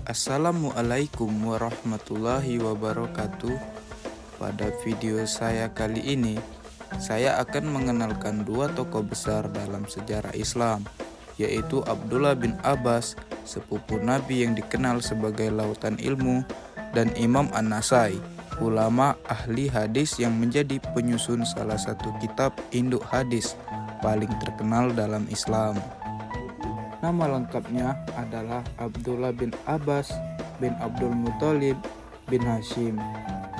Assalamualaikum warahmatullahi wabarakatuh. Pada video saya kali ini, saya akan mengenalkan dua tokoh besar dalam sejarah Islam, yaitu Abdullah bin Abbas, sepupu Nabi yang dikenal sebagai lautan ilmu, dan Imam An-Nasai, ulama ahli hadis yang menjadi penyusun salah satu kitab induk hadis paling terkenal dalam Islam. Nama lengkapnya adalah Abdullah bin Abbas bin Abdul Muthalib bin Hashim.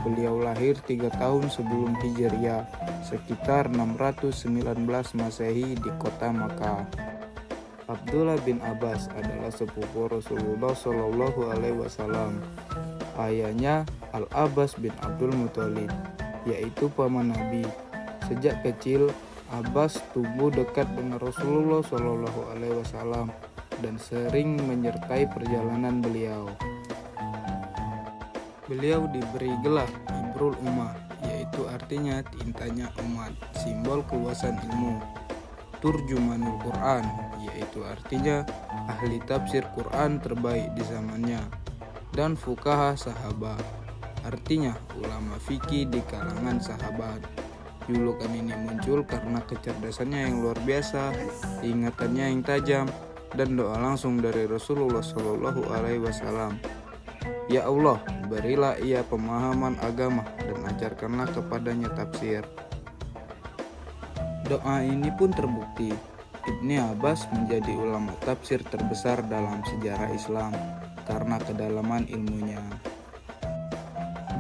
Beliau lahir 3 tahun sebelum Hijriah, sekitar 619 Masehi di kota Makkah. Abdullah bin Abbas adalah sepupu Rasulullah Shallallahu Alaihi Wasallam. Ayahnya Al-Abbas bin Abdul Muthalib, yaitu paman Nabi. Sejak kecil, Abbas tumbuh dekat dengan Rasulullah Shallallahu Alaihi Wasallam dan sering menyertai perjalanan beliau. Beliau diberi gelar Hibrul Ummah, yaitu artinya tintanya umat, simbol keluasan ilmu. Turjumanul Quran, yaitu artinya ahli tafsir Quran terbaik di zamannya. Dan fuqaha sahabat, artinya ulama fikih di kalangan sahabat. Julukan ini muncul karena kecerdasannya yang luar biasa, ingatannya yang tajam, dan doa langsung dari Rasulullah Shallallahu Alaihi Wasallam. Ya Allah, berilah ia pemahaman agama dan ajarkanlah kepadanya tafsir. Doa ini pun terbukti. Ibni Abbas menjadi ulama tafsir terbesar dalam sejarah Islam karena kedalaman ilmunya.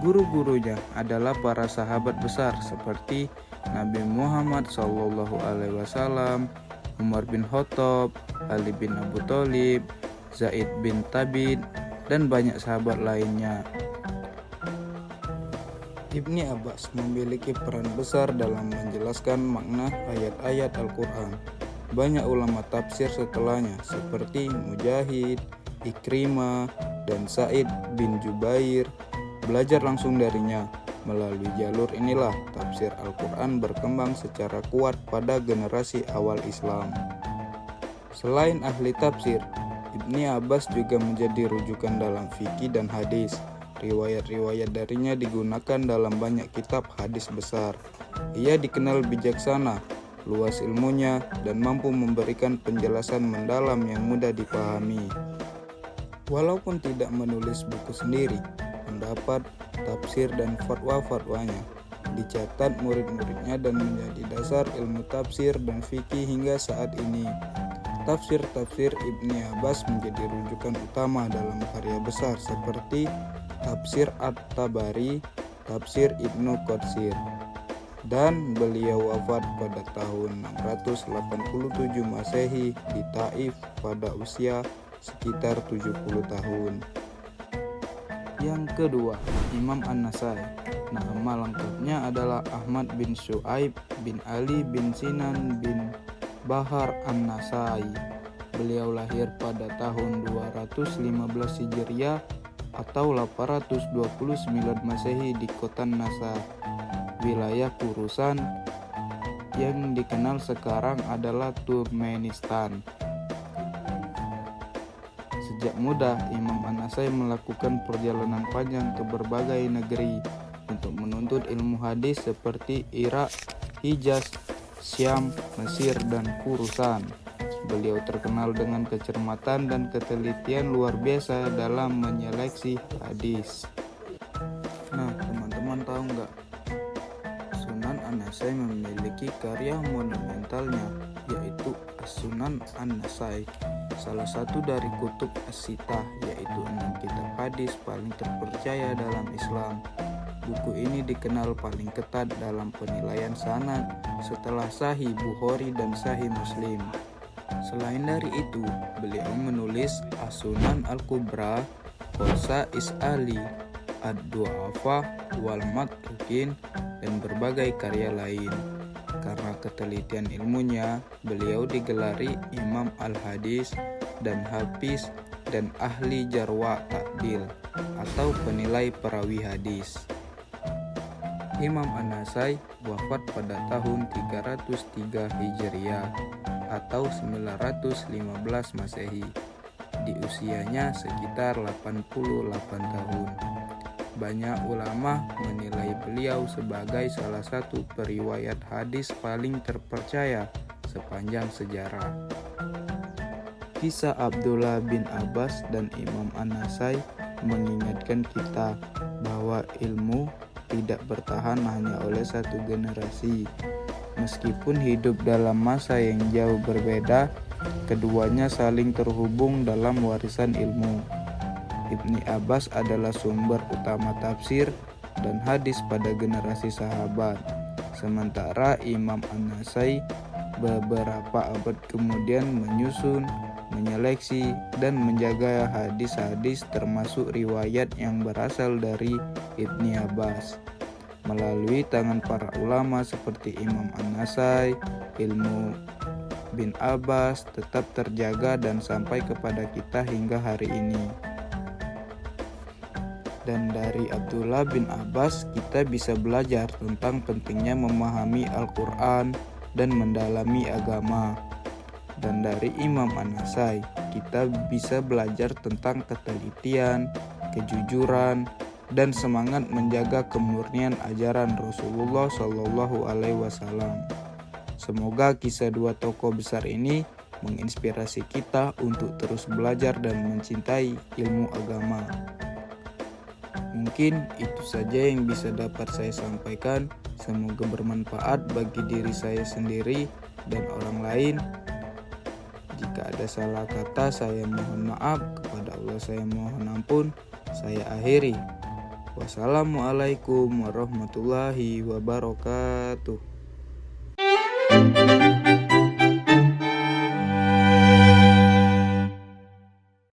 Guru-gurunya adalah para sahabat besar seperti Nabi Muhammad SAW, Umar bin Khattab, Ali bin Abi Thalib, Zaid bin Thabit, dan banyak sahabat lainnya. Ibni Abbas memiliki peran besar dalam menjelaskan makna ayat-ayat Al-Quran. Banyak ulama tafsir setelahnya seperti Mujahid, Ikrimah, dan Sa'id bin Jubair belajar langsung darinya. Melalui jalur inilah tafsir Al-Quran berkembang secara kuat pada generasi awal Islam. Selain ahli tafsir, Ibni Abbas juga menjadi rujukan dalam fikih dan hadis. Riwayat-riwayat darinya digunakan dalam banyak kitab hadis besar. Ia dikenal bijaksana, luas ilmunya, dan mampu memberikan penjelasan mendalam yang mudah dipahami. Walaupun tidak menulis buku sendiri, pendapat, tafsir, dan fatwa-fatwanya dicatat murid-muridnya dan menjadi dasar ilmu tafsir dan fikih hingga saat ini. Tafsir-tafsir Ibni Abbas menjadi rujukan utama dalam karya besar seperti Tafsir At-Tabari, Tafsir Ibnu Katsir, dan beliau wafat pada tahun 687 Masehi di Taif pada usia sekitar 70 tahun. Yang kedua, Imam An-Nasai. Nama lengkapnya adalah Ahmad bin Syuaib bin Ali bin Sinan bin Bahar An-Nasai. Beliau lahir pada tahun 215 Hijriah atau 829 Masehi di kota Nasa, wilayah Khorasan yang dikenal sekarang adalah Turkmenistan. Sejak muda, Imam An-Nasai melakukan perjalanan panjang ke berbagai negeri untuk menuntut ilmu hadis seperti Irak, Hijaz, Syam, Mesir, dan Khorasan. Beliau terkenal dengan kecermatan dan ketelitian luar biasa dalam menyeleksi hadis. Nah, teman-teman tahu nggak? Sunan An-Nasai memiliki karya monumentalnya, yaitu As-Sunan An-Nasai, salah satu dari kutub As-Sittah, yaitu 6 kitab hadis paling terpercaya dalam Islam. Buku ini dikenal paling ketat dalam penilaian sanad setelah Sahih Bukhari dan Sahih Muslim. Selain dari itu, beliau menulis As-Sunan Al-Kubra, Khosais Ali, Ad-Du'afa, Wal Matrukin, dan berbagai karya lain. Karena ketelitian ilmunya, beliau digelari Imam Al-Hadis dan Hafiz dan ahli jarwa ta'dil atau penilai perawi hadis. Imam An-Nasai wafat pada tahun 303 Hijriah atau 915 Masehi. di usianya sekitar 88 tahun. Banyak ulama menilai beliau sebagai salah satu periwayat hadis paling terpercaya sepanjang sejarah. Kisah Abdullah bin Abbas dan Imam An-Nasai mengingatkan kita bahwa ilmu tidak bertahan hanya oleh satu generasi. Meskipun hidup dalam masa yang jauh berbeda, keduanya saling terhubung dalam warisan ilmu. Ibni Abbas adalah sumber utama tafsir dan hadis pada generasi sahabat. Sementara Imam An-Nasai beberapa abad kemudian menyusun, menyeleksi, dan menjaga hadis-hadis termasuk riwayat yang berasal dari Ibni Abbas. Melalui tangan para ulama seperti Imam An-Nasai, ilmu bin Abbas tetap terjaga dan sampai kepada kita hingga hari ini. Dan dari Abdullah bin Abbas kita bisa belajar tentang pentingnya memahami Al-Quran dan mendalami agama. Dan dari Imam An-Nasai kita bisa belajar tentang ketelitian, kejujuran, dan semangat menjaga kemurnian ajaran Rasulullah Shallallahu Alaihi Wasallam. Semoga kisah dua tokoh besar ini menginspirasi kita untuk terus belajar dan mencintai ilmu agama. Mungkin itu saja yang bisa dapat saya sampaikan. Semoga bermanfaat bagi diri saya sendiri dan orang lain. Jika ada salah kata, saya mohon maaf. Kepada Allah saya mohon ampun. Saya akhiri. Wassalamualaikum warahmatullahi wabarakatuh.